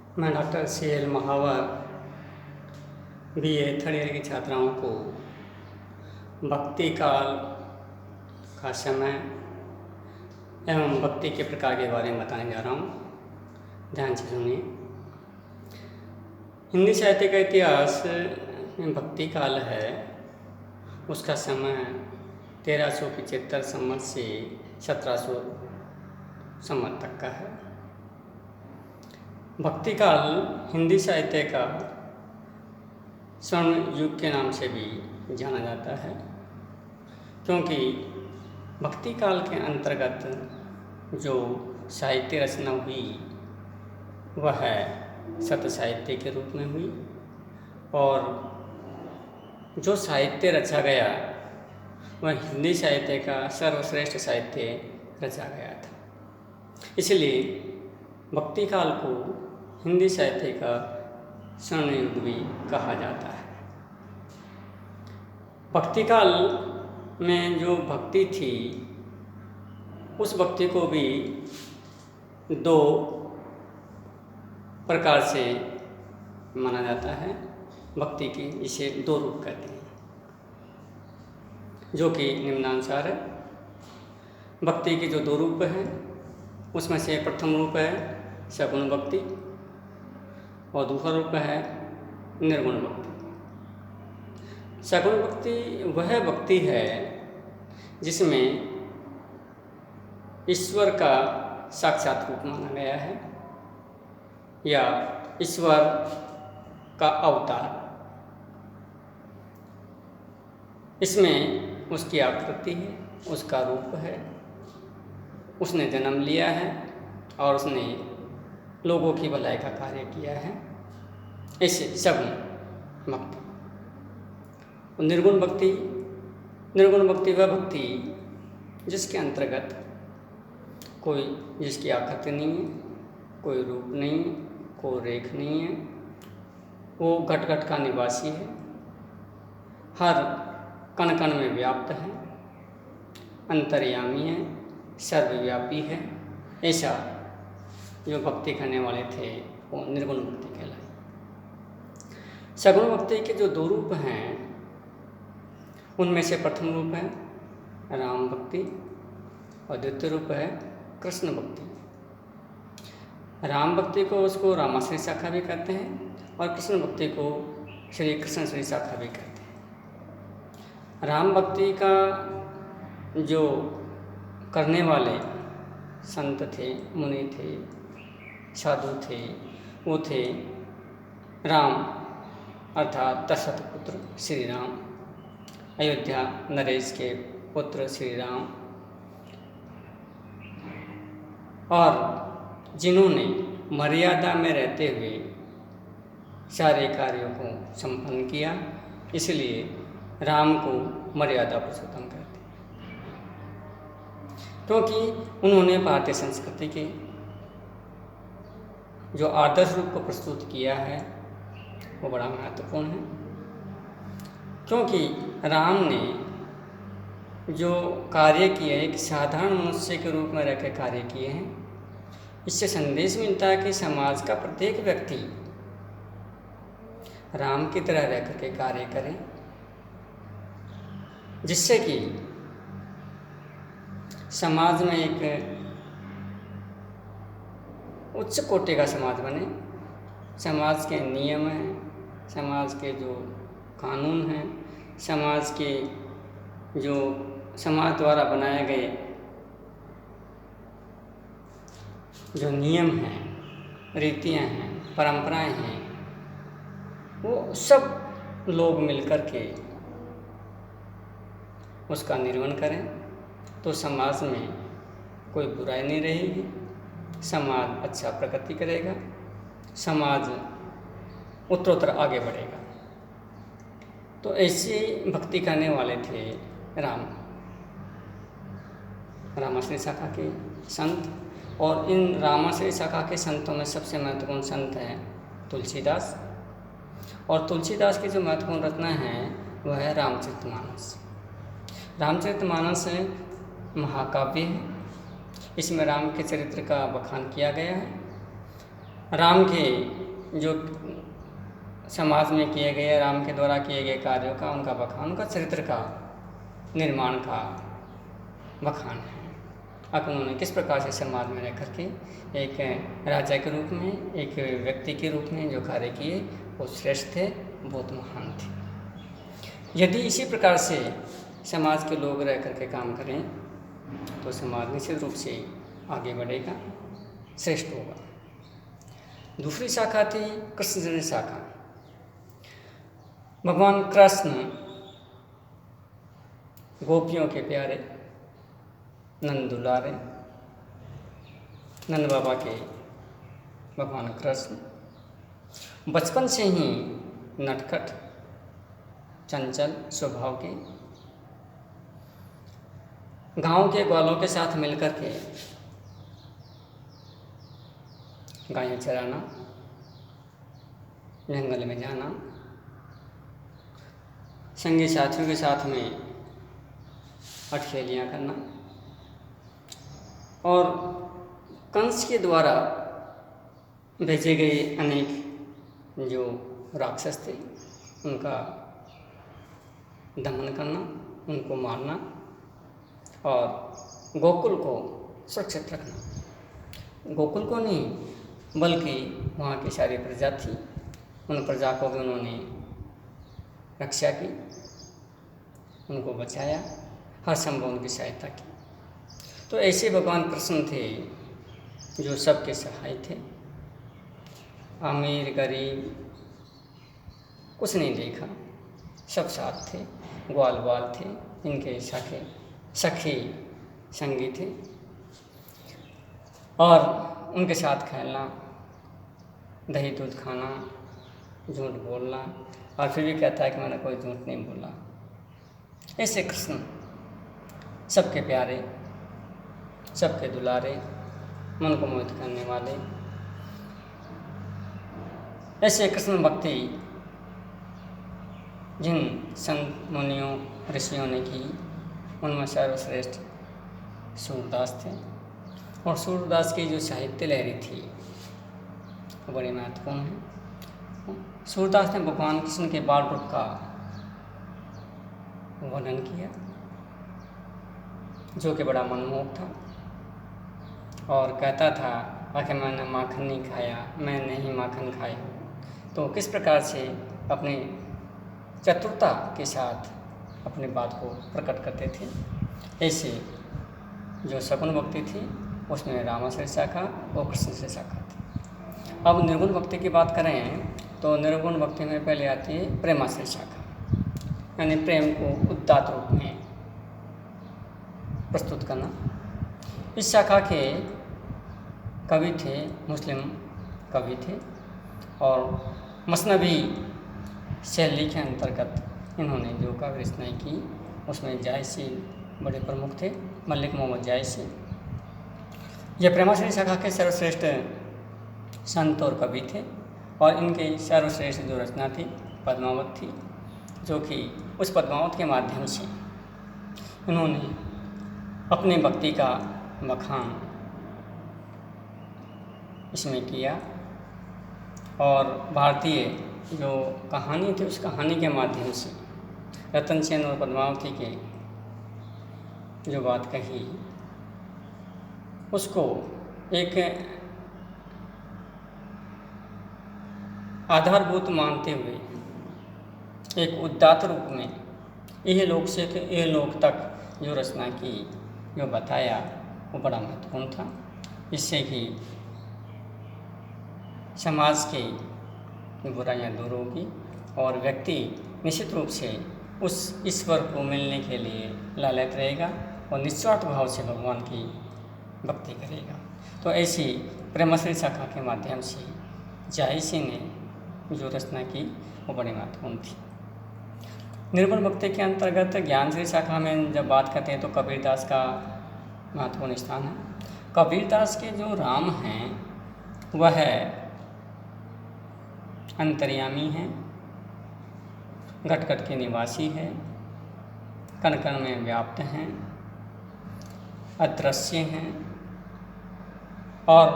मैं doctor CL महावर BA third year की छात्राओं को भक्ति काल का समय एवं भक्ति के प्रकार के बारे में बताने जा रहा हूँ। ध्यान से सुनिए। हिंदी साहित्य का इतिहास में भक्ति काल है, उसका समय 1375 संवत से 1700 संवत तक का है। भक्ति काल हिंदी साहित्य का स्वर्ण युग के नाम से भी जाना जाता है, क्योंकि भक्ति काल के अंतर्गत जो साहित्य रचना हुई वह सत्य साहित्य के रूप में हुई और जो साहित्य रचा गया वह हिंदी साहित्य का सर्वश्रेष्ठ साहित्य रचा गया था। इसलिए भक्ति काल को हिंदी साहित्य का स्वर्ण युग भी कहा जाता है। भक्ति काल में जो भक्ति थी उस भक्ति को भी दो प्रकार से माना जाता है। भक्ति की इसे दो रूप कहते हैं, जो कि निम्नानुसार है। भक्ति के जो दो रूप हैं उसमें से प्रथम रूप है सगुण भक्ति और दूसरा रूप है निर्गुण भक्ति। सगुण भक्ति वह भक्ति है जिसमें ईश्वर का साक्षात रूप माना गया है या ईश्वर का अवतार। इसमें उसकी आकृति है, उसका रूप है, उसने जन्म लिया है और उसने लोगों की भलाई का कार्य किया है। ऐसे सगुण भक्ति। निर्गुण भक्ति, निर्गुण भक्ति वह भक्ति जिसके अंतर्गत जिसकी आकृति नहीं है, कोई रूप नहीं है, कोई रेख नहीं है, वो घट घट का निवासी है, हर कण कण में व्याप्त है, अंतर्यामी है, सर्वव्यापी है। ऐसा जो भक्ति करने वाले थे वो निर्गुण भक्ति कहलाए। सगुण भक्ति के जो दो रूप हैं उनमें से प्रथम रूप है राम भक्ति और द्वितीय रूप है कृष्ण भक्ति। राम भक्ति को उसको रामाश्रय शाखा भी कहते हैं और कृष्ण भक्ति को श्री कृष्ण श्री शाखा भी कहते हैं। राम भक्ति का जो करने वाले संत थे, मुनि थे, साधु थे, वो थे राम अर्थात दशरथ पुत्र श्री राम, अयोध्या नरेश के पुत्र श्री राम, और जिन्होंने मर्यादा में रहते हुए सारे कार्यों को संपन्न किया, इसलिए राम को मर्यादा पुरुषोत्तम कहते हैं, क्योंकि उन्होंने भारतीय संस्कृति के जो आदर्श रूप को प्रस्तुत किया है वो बड़ा महत्वपूर्ण है। क्योंकि राम ने जो कार्य किए एक साधारण मनुष्य के रूप में रहकर कार्य किए हैं, इससे संदेश मिलता है कि समाज का प्रत्येक व्यक्ति राम की तरह रह करके कार्य करें, जिससे कि समाज में एक उच्च कोटि का समाज बने। समाज के नियम हैं, समाज के जो कानून हैं, समाज के जो समाज द्वारा बनाए गए जो नियम हैं, रीतियां हैं, परंपराएं हैं, वो सब लोग मिलकर के उसका निर्वहन करें तो समाज में कोई बुराई नहीं रहेगी, समाज अच्छा प्रगति करेगा, समाज उत्तरोत्तर आगे बढ़ेगा। तो ऐसी भक्ति करने वाले थे रामाश्रय शाखा के संत। और इन रामाश्रय शाखा के संतों में सबसे महत्वपूर्ण संत हैं तुलसीदास, और तुलसीदास की जो महत्वपूर्ण रचना है वह है रामचरितमानस। रामचरितमानस महाकाव्य है, इसमें राम के चरित्र का बखान किया गया है राम के जो समाज में किए गए, राम के द्वारा किए गए कार्यों का, उनका बखान, उनका चरित्र का निर्माण का बखान है। अब उन्होंने किस प्रकार से समाज में रह करके एक राजा के रूप में, एक व्यक्ति के रूप में जो कार्य किए वो श्रेष्ठ थे, बहुत महान थे। यदि इसी प्रकार से समाज के लोग रह करके काम करें तो समाज निश्चित रूप से आगे बढ़ेगा, श्रेष्ठ होगा। दूसरी शाखा थी कृष्ण जन्य शाखा। भगवान कृष्ण गोपियों के प्यारे, नंद दुलारे, नंद बाबा के भगवान कृष्ण बचपन से ही नटखट, चंचल स्वभाव के, गांव के ग्वालों के साथ मिलकर के गायें चराना, जंगल में जाना, संगी साथियों के साथ में अठखेलियाँ करना, और कंस के द्वारा भेजे गए अनेक जो राक्षस थे उनका दमन करना, उनको मारना और गोकुल को सुरक्षित रखना। गोकुल को नहीं बल्कि वहाँ की सारी प्रजा थी, उन प्रजा को भी उन्होंने रक्षा की, उनको बचाया, हर संभव उनकी सहायता की। तो ऐसे भगवान कृष्ण थे जो सबके सहाय थे। अमीर गरीब कुछ नहीं देखा, सब साथ थे, ग्वाल बाल थे, इनके सखी संगी थे, और उनके साथ खेलना, दही दूध खाना, झूठ बोलना, और फिर भी कहता है कि मैंने कोई झूठ नहीं बोला। ऐसे कृष्ण सबके प्यारे, सबके दुलारे, मन को मोहित करने वाले, ऐसे कृष्ण भक्ति जिन संत मुनियों ऋषियों ने की उनमें सर्वश्रेष्ठ सूरदास थे। और सूरदास की जो साहित्य लहरी थी वो बड़ी महत्वपूर्ण है। सूरदास ने भगवान कृष्ण के बाल रूप का वर्णन किया जो कि बड़ा मनमोहक था, और कहता था आखिर मैंने माखन नहीं खाया, मैंने ही माखन खाया। तो किस प्रकार से अपनी चतुरता के साथ अपनी बात को प्रकट करते थे। ऐसे जो सगुण भक्ति थी उसमें रामाश्रय शाखा और कृष्णश्रय शाखा थी। अब निर्गुण भक्ति की बात करें तो निर्गुण भक्ति में पहले आती है प्रेमाश्रय शाखा, यानी प्रेम को उदात्त रूप में प्रस्तुत करना। इस शाखा के कवि थे, मुस्लिम कवि थे, और मसनवी शैली के अंतर्गत इन्होंने जो काव्य रचनाएं की उसमें जायसी बड़े प्रमुख थे, मलिक मोहम्मद जायसी। यह प्रेमाश्रय शाखा के सर्वश्रेष्ठ संत और कवि थे, और इनके सर्वश्रेष्ठ जो रचना थी पद्मावत थी, जो कि उस पद्मावत के माध्यम से इन्होंने अपनी भक्ति का बखान इसमें किया, और भारतीय जो कहानी थी उस कहानी के माध्यम से रतन सेन और पद्मावती के जो बात कही उसको एक आधारभूत मानते हुए एक उदात्त रूप में यह लोक से यह लोक तक जो रचना की, जो बताया, वो बड़ा महत्वपूर्ण था। इससे कि समाज की बुराइयां दूर होगी और व्यक्ति निश्चित रूप से उस ईश्वर को मिलने के लिए लालच रहेगा और निस्वार्थ भाव से भगवान की भक्ति करेगा। तो ऐसी प्रेमाश्रय शाखा के माध्यम से जायसी ने जो रचना की वो बड़ी महत्वपूर्ण थी। निर्गुण भक्ति के अंतर्गत ज्ञानश्रय शाखा में जब बात करते हैं तो कबीरदास का महत्वपूर्ण स्थान है। कबीरदास के जो राम हैं वह अंतर्यामी हैं, घट घट के निवासी हैं, कण कण में व्याप्त हैं, अदृश्य हैं, और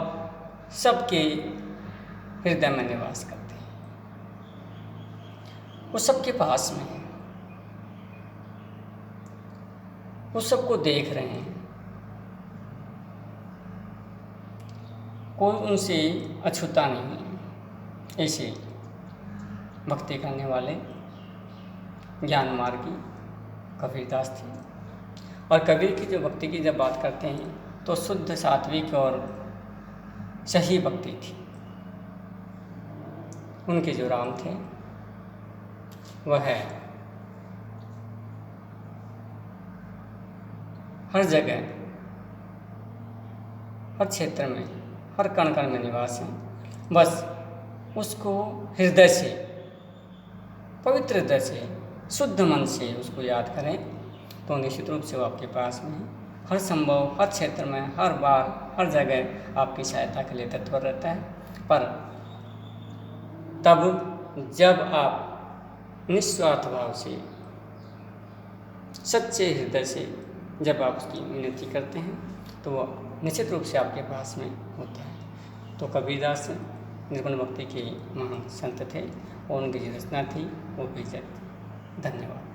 सबके हृदय में निवास करते हैं, वो सबके पास में है, वो सबको देख रहे हैं, कोई उनसे अछूता नहीं है। ऐसे भक्ति करने वाले ज्ञान मार्गी कबीरदास थे। और कबीर की जो भक्ति की जब बात करते हैं तो शुद्ध सात्विक और सही भक्ति थी। उनके जो राम थे वह हर जगह, हर क्षेत्र में, हर कण कण में निवास है। बस उसको हृदय से, पवित्र हृदय से, शुद्ध मन से उसको याद करें तो निश्चित रूप से वो आपके पास में हर संभव, हर क्षेत्र में, हर बार, हर जगह आपकी सहायता के लिए तत्पर रहता है। पर तब जब आप निस्वार्थ भाव से, सच्चे हृदय से जब आप उसकी विनती करते हैं तो वो निश्चित रूप से आपके पास में होता है। तो कबीरदास निर्गुण भक्ति के महान संत थे और उनकी जो रचना थी वो भी धन्यवाद।